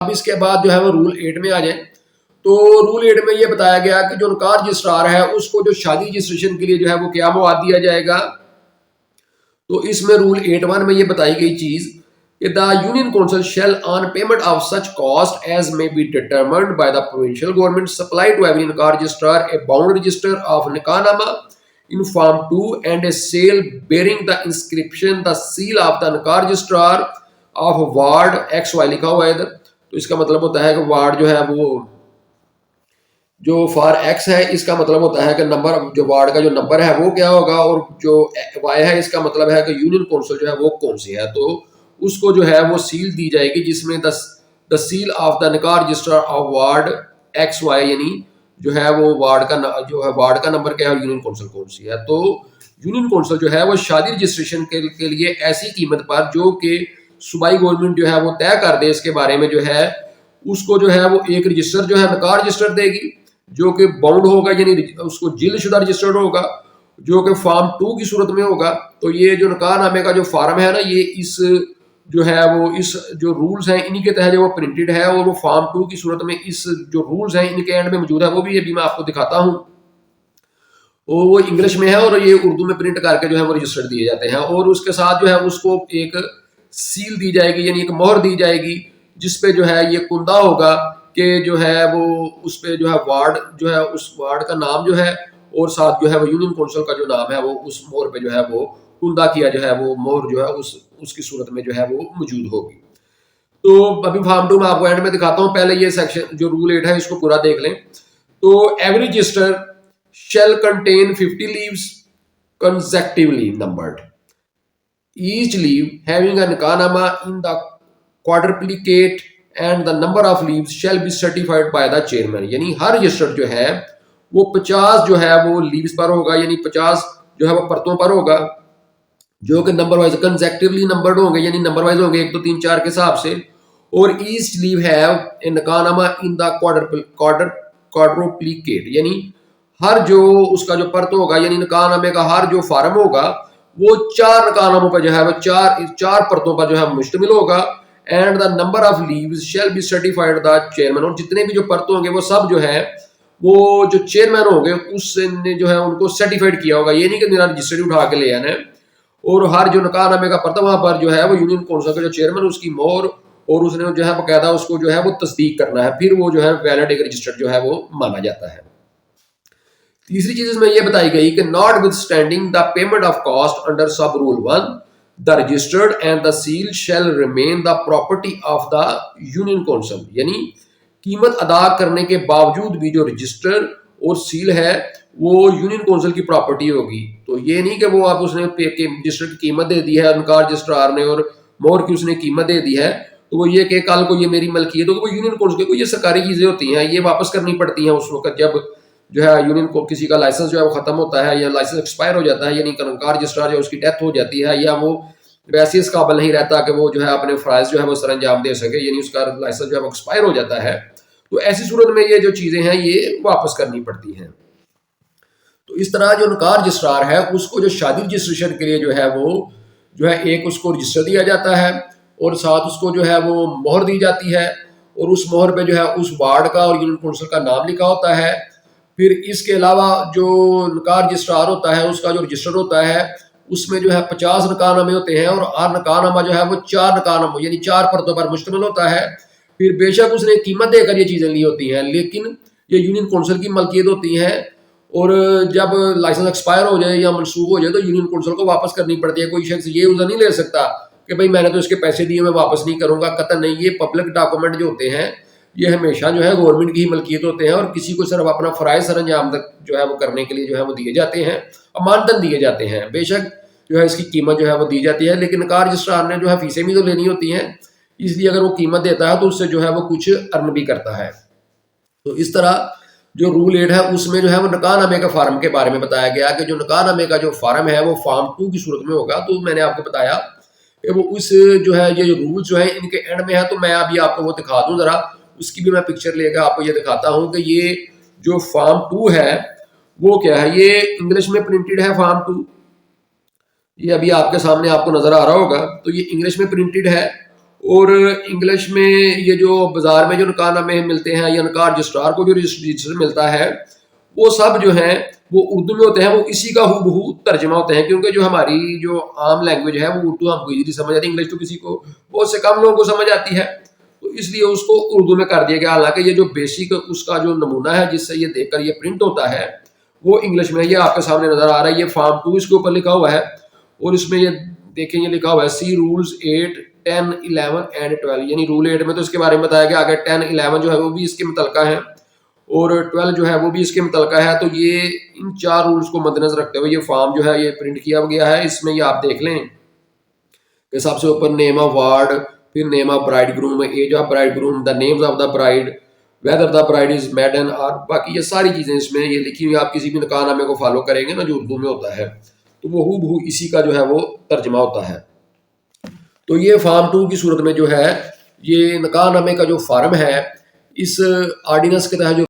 اب اس کے بعد جو ہے وہ رول 8 میں آ جائیں. تو رول 8 میں یہ بتایا گیا کہ جو نکاح رجسٹرار ہے اس کو جو شادی رجسٹریشن کے لیے جو ہے وہ کیا مواد دیا جائے گا. تو اس میں رول 8(1) میں یہ بتائی گئی چیز کہ the union council shall on payment of such cost as may be determined by the provincial government supply to every nikah registrar a bound register of nikahnama in form 2 and a sale bearing the inscription the seal of the nikah registrar of ward XY لکھا ہوا ہے ادھر. تو اس کا مطلب ہوتا ہے کہ وارڈ جو ہے وہ جو فار ایکس ہے اس کا مطلب ہوتا ہے کہ نمبر جو وارڈ کا جو نمبر ہے وہ کیا ہوگا, اور جو وائی ہے اس کا مطلب ہے کہ یونین کونسل جو ہے وہ کون سی ہے. تو اس کو جو ہے وہ سیل دی جائے گی جس میں دا سیل آف دا نکاح register of ward X Y, یعنی جو ہے وہ وارڈ کا جو ہے وارڈ کا نمبر کیا ہے, یونین کونسل کون سی ہے. تو یونین کونسل جو ہے وہ شادی رجسٹریشن کے لیے ایسی قیمت پر جو کہ صوبائی گورنمنٹ جو ہے وہ طے کر دے اس کے بارے میں جو ہے اس کو جو ہے وہ ایک رجسٹر جو ہے نکاح رجسٹر دے گی جو کہ باؤنڈ ہوگا, یعنی اس کو جلد شدہ رجسٹرڈ ہوگا جو کہ فارم 2 کی صورت میں ہوگا. تو یہ جو نکاح نامے کا جو فارم ہے نا یہ اس جو ہے وہ اس جو رولز ہیں انہی کے تحت جو وہ پرنٹڈ ہے, اور وہ فارم 2 کی صورت میں اس جو رولز ہیں ان کے اینڈ میں موجود ہے وہ بھی ابھی میں آپ کو دکھاتا ہوں. وہ انگلش میں ہے اور یہ اردو میں پرنٹ کر کے جو ہے وہ رجسٹر دیے جاتے ہیں, اور اس کے ساتھ جو ہے اس کو ایک سیل دی جائے گی, یعنی ایک مہر دی جائے گی جس پہ جو ہے یہ کندہ ہوگا کہ جو ہے وہ اس پہ جو ہے وارڈ جو ہے اس وارڈ کا نام جو ہے اور ساتھ جو ہے وہ یونین کونسل کا جو نام ہے وہ اس مہر پہ جو ہے وہ کندہ کیا جو ہے وہ مہر جو ہے اس کی صورت میں جو ہے وہ موجود ہوگی. تو ابھی فارم 2 میں آپ کو اینڈ میں دکھاتا ہوں, پہلے یہ سیکشن جو رول 8 ہے اس کو پورا دیکھ لیں. تو every register shall contain 50 leaves consecutively numbered, each leaf having a nikahnama in the quadruplicate and the number of leaves shall be certified by the chairman. یعنی ہر رجسٹر جو ہے وہ 50 جو ہے وہ لیوز پر ہوگا, یعنی 50 جو ہے وہ پرتوں پر ہوگا جو کہ نمبر وائز کنزیکٹیولی نمبرڈ ہوں گے, یعنی نمبر وائز ہوں گے 1 2 3 4 کے حساب سے. اور ایچ لیو ہیو اے نکاحنامہ ان دا کوادروپلیکیٹ, یعنی ہر جو اس کا جو پرت ہوگا یعنی نکاح نامے کا ہر جو فارم ہوگا وہ 4 نکاح ناموں پر جو ہے وہ چار پرتوں پر جو ہے مشتمل ہوگا. And the number of leaves shall be certified the chairman, اور جتنے بھی جو پرت ہوں گے وہ سب جو ہے وہ جو چیئرمین ہوں گے اس نے جو ہے ان کو سرٹیفائڈ کیا ہوگا. یہ نہیں کہ میرا رجسٹری اٹھا کے لے آنا ہے, اور ہر جو نکاح نامے کا پرت وہاں پر جو ہے وہ یونین کونسل کا جو چیئرمین اس کی مہر اور اس نے جو ہے باقاعدہ اس کو جو ہے وہ تصدیق کرنا ہے, پھر وہ جو ہے ویلڈ ایک رجسٹر جو ہے وہ مانا جاتا ہے. تیسری چیز میں یہ بتائی گئی کہ notwithstanding the payment of cost under sub rule 1 the registered and the seal shall remain the property of the union council, یعنی قیمت ادا کرنے کے باوجود بھی جو رجسٹر اور سیل ہے وہ یونین کونسل کی پراپرٹی ہوگی. تو یہ نہیں کہ وہ آپ اس نے رجسٹر کی قیمت دے دی ہے نکاح رجسٹرار نے اور مہر کی اس نے قیمت دے دی ہے تو وہ یہ کہ کل کو یہ میری ملکیت ہو, تو وہ یونین کونسل کو یہ سرکاری چیزیں ہوتی ہیں یہ واپس کرنی پڑتی ہیں اس وقت جب جو ہے یونین کو کسی کا لائسنس جو ہے وہ ختم ہوتا ہے یا لائسنس ایکسپائر ہو جاتا ہے, یعنی نکاح رجسٹرار جو اس کی ڈیتھ ہو جاتی ہے یا وہ ویسے اس قابل نہیں رہتا کہ وہ جو ہے اپنے فرائض جو ہے وہ سر انجام دے سکے, یعنی اس کا لائسنس جو ہے وہ ایکسپائر ہو جاتا ہے, تو ایسی صورت میں یہ جو چیزیں ہیں یہ واپس کرنی پڑتی ہیں. تو اس طرح جو نکاح رجسٹرار ہے اس کو جو شادی رجسٹریشن کے لیے جو ہے وہ جو ہے ایک اس کو رجسٹر دیا جاتا ہے اور ساتھ اس کو جو ہے وہ مہر دی جاتی ہے, اور اس مہر پہ جو ہے اس وارڈ کا اور یونین کونسل کا نام لکھا ہوتا ہے. پھر اس کے علاوہ جو نکاح رجسٹرار ہوتا ہے اس کا جو رجسٹر ہوتا ہے اس میں جو ہے 50 نکاح نامے ہوتے ہیں, اور ہر نکاح نامہ جو ہے وہ 4 نکاح ناموں یعنی 4 پرتوں پر مشتمل ہوتا ہے. پھر بے شک اس نے قیمت دے کر یہ چیزیں لی ہوتی ہیں لیکن یہ یونین کونسل کی ملکیت ہوتی ہیں, اور جب لائسنس ایکسپائر ہو جائے یا منسوخ ہو جائے تو یونین کونسل کو واپس کرنی پڑتی ہے. کوئی شخص یہ عذر نہیں لے سکتا کہ بھائی میں نے تو اس کے پیسے دیے میں واپس نہیں کروں گا, قطعاً نہیں. یہ پبلک ڈاکومنٹ جو ہوتے ہیں یہ ہمیشہ جو ہے گورنمنٹ کی ہی ملکیت ہوتے ہیں, اور کسی کو صرف اپنا فرائض سر انجام تک جو ہے وہ کرنے کے لیے جو ہے وہ دیے جاتے ہیں, امانتاً دیے جاتے ہیں. بے شک جو ہے اس کی قیمت جو ہے وہ دی جاتی ہے, لیکن نکاح رجسٹرار نے جو ہے فیسیں بھی تو لینی ہوتی ہیں, اس لیے اگر وہ قیمت دیتا ہے تو اس سے جو ہے وہ کچھ ارن بھی کرتا ہے. تو اس طرح جو رول 8 ہے اس میں جو ہے وہ نکاح نامے کا فارم کے بارے میں بتایا گیا کہ جو نکاح نامے کا جو فارم ہے وہ فارم 2 کی صورت میں ہوگا. تو میں نے آپ کو بتایا کہ وہ اس جو ہے یہ رولز جو ہیں ان کے اینڈ میں ہے, تو میں ابھی آپ کو وہ دکھا دوں ذرا, اس کی بھی میں پکچر لے کے آپ کو یہ دکھاتا ہوں کہ یہ جو فارم 2 ہے وہ کیا ہے. یہ انگلش میں پرنٹڈ ہے فارم 2, یہ ابھی آپ کے سامنے آپ کو نظر آ رہا ہوگا. تو یہ انگلش میں پرنٹڈ ہے اور انگلش میں یہ جو بازار میں جو نکاح نامے ملتے ہیں یا نکاح رجسٹرار کو جو رجسٹر ملتا ہے وہ سب جو ہیں وہ اردو میں ہوتے ہیں، وہ اسی کا ہو بہو ترجمہ ہوتے ہیں، کیونکہ جو ہماری جو عام لینگویج ہے وہ اردو ہم کو ایزیلی سمجھ آتی ہے، انگلش تو کسی کو بہت سے کم لوگوں کو سمجھ آتی ہے، تو اس لیے اس کو اردو میں کر دیا گیا۔ حالانکہ یہ جو بیسک اس کا جو نمونہ ہے جس سے یہ دیکھ کر یہ پرنٹ ہوتا ہے وہ انگلش میں، یہ آپ کے سامنے نظر آ رہا ہے، یہ فارم 2 اس کے اوپر لکھا ہوا ہے، اور اس میں یہ دیکھیں یہ لکھا ہوا ہے سی رولز 8 10 11 اینڈ 12، یعنی رول 8 میں تو اس کے بارے میں بتایا گیا، آگے 10 11 جو ہے وہ بھی اس کے متعلقہ ہیں اور 12 جو ہے وہ بھی اس کے متعلقہ ہے۔ تو یہ ان 4 رولز کو مد نظر رکھتے ہوئے یہ فارم جو ہے یہ پرنٹ کیا گیا ہے۔ اس میں یہ آپ دیکھ لیں کہ سب سے اوپر نیم آف وارڈ، پھر name of bridegroom, age of bridegroom, the names of the bride, whether the bride is maiden, اور باقی یہ ساری چیزیں اس میں یہ لکھی ہوئی۔ آپ کسی بھی نکاح نامے کو فالو کریں گے نا جو اردو میں ہوتا ہے تو وہ ہو بہو اسی کا جو ہے وہ ترجمہ ہوتا ہے۔ تو یہ فارم 2 کی صورت میں جو ہے یہ نکاح نامے کا جو فارم ہے اس آرڈیننس کے تحت جو